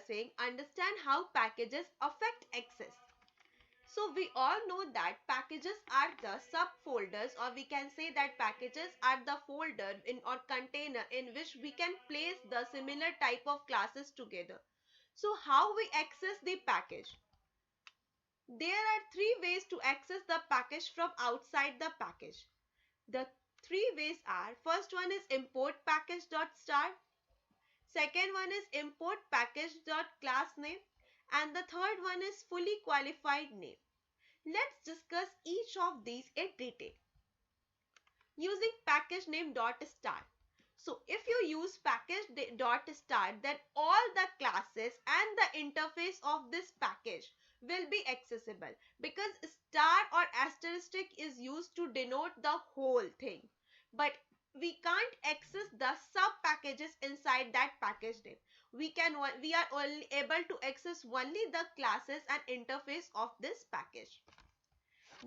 saying understand how packages affect access. So we all know that packages are the subfolders, or we can say that packages are the folder in or container in which we can place the similar type of classes together. So how we access the package? There are three ways to access the package from outside the package. The three ways are: first one is import package.start, second one is import package.class name, and the third one is fully qualified name. Let's discuss each of these in detail. Using package name.start. So if you use package.start, then all the classes and the interface of this package will be accessible, because star or asterisk is used to denote the whole thing. But we can't access the sub packages inside that package name. We are only able to access only the classes and interface of this package.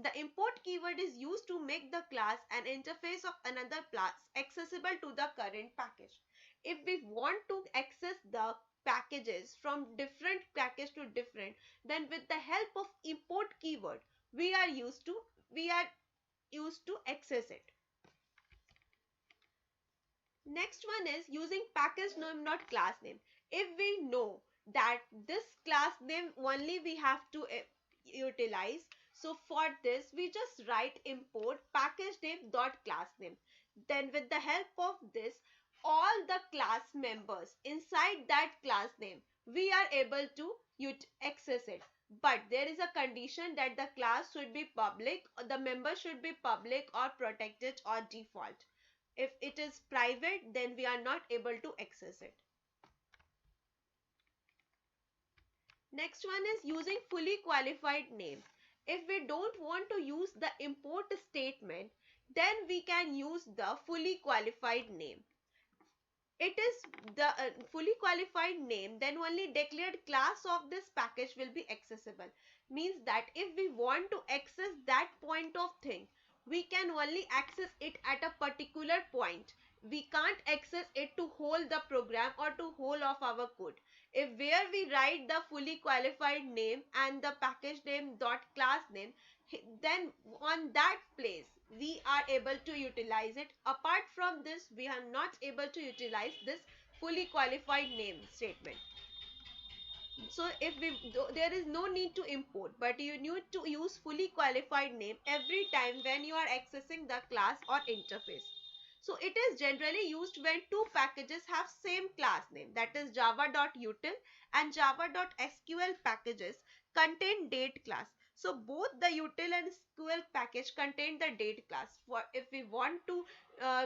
The import keyword is used to make the class and interface of another class accessible to the current package. If we want to access the packages from different package to different, then with the help of import keyword, we are used to access it. Next one is using package name not class name. If we know that this class name only we have to utilize, so for this we just write import package name dot class name. Then with the help of this, all the class members inside that class name, we are able to access it. But there is a condition that the class should be public, or the member should be public or protected or default. If it is private, then we are not able to access it. Next one is using fully qualified name. If we don't want to use the import statement, then we can use the fully qualified name. It is the fully qualified name, then only declared class of this package will be accessible. Means that if we want to access that point of thing, we can only access it at a particular point. We can't access it to whole the program or to whole of our code. If where we write the fully qualified name and the package name dot class name, then on that place we are able to utilize it. Apart from this, we are not able to utilize this fully qualified name statement. So if there is no need to import, but you need to use fully qualified name every time when you are accessing the class or interface. So it is generally used when two packages have same class name, that is java.util and java.sql packages contain date class. So both the util and SQL package contain the date class. For if we want to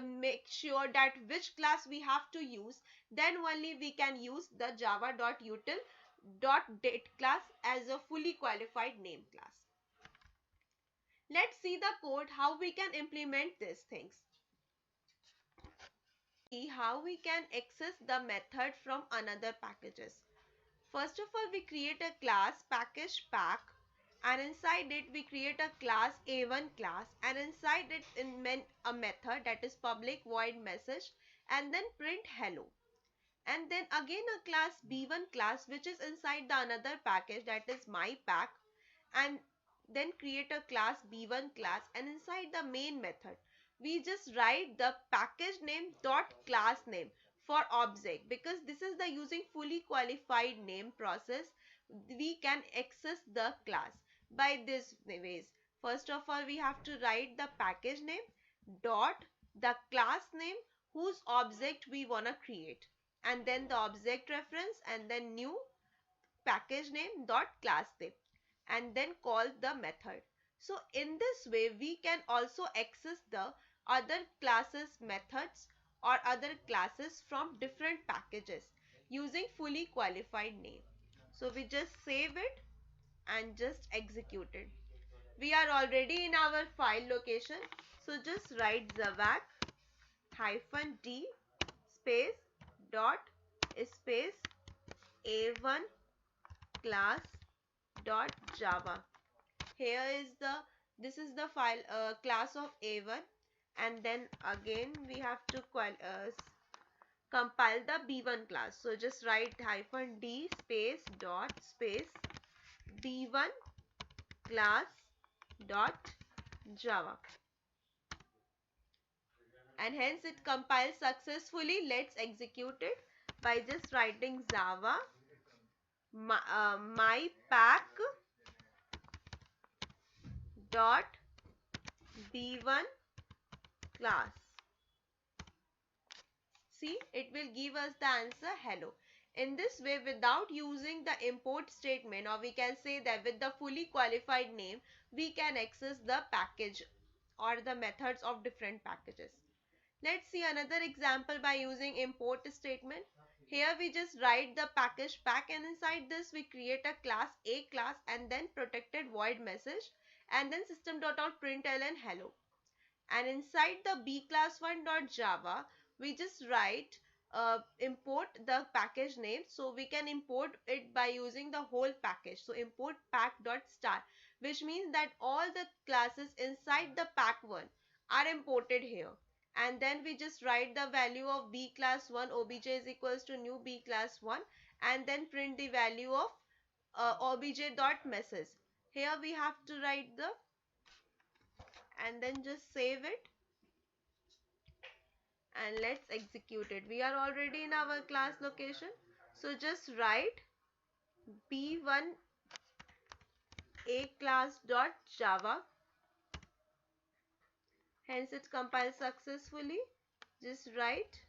make sure that which class we have to use, then only we can use the java.util.date class as a fully qualified name class. Let's see the code how we can implement these things. See how we can access the method from another packages. First of all, we create a class package pack, and inside it we create a class A1 class, and inside it a method that is public void message, and then print hello. And then again a class B1 class which is inside the another package, that is my pack, and then create a class B1 class, and inside the main method we just write the package name dot class name for object. Because this is the using fully qualified name process, we can access the class by this ways. First of all, we have to write the package name dot the class name whose object we want to create, and then the object reference, and then new package name dot class name, and then call the method. So in this way we can also access the other classes methods or other classes from different packages using fully qualified name. So we just save it and just execute it. We are already in our file location, so just write zavak -d space dot space a1 class dot java. Here is this is the file class of A1, and then again we have to compile the B1 class. So just write -d space dot space B1 class dot Java. And hence it compiles successfully. Let's execute it by just writing Java mypack dot B1 class. See, it will give us the answer hello. In this way, without using the import statement, or we can say that with the fully qualified name, we can access the package or the methods of different packages. Let's see another example by using import statement. Here we just write the package pack, and inside this we create a class A class and then protected void message and then system.out.println hello. And inside the B class one.java we just write import the package name. So we can import it by using the whole package. So import pack.star, which means that all the classes inside the pack1 are imported here. And then we just write the value of B class 1 obj is equals to new B class 1 and then print the value of obj.message. Here we have to write the and then just save it and let's execute it. We are already in our class location. So just write b1 a class dot java. Hence it compiles successfully. Just write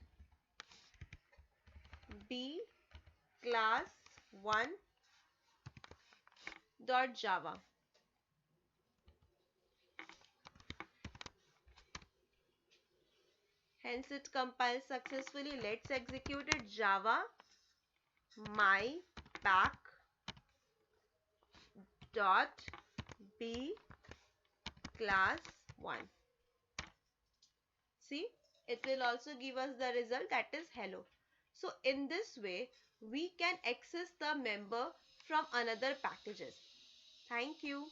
b class 1 dot java. Hence it compiles successfully. Let's execute it. Java mypack dot b class 1. See, it will also give us the result, that is hello. So in this way we can access the member from another packages. Thank you.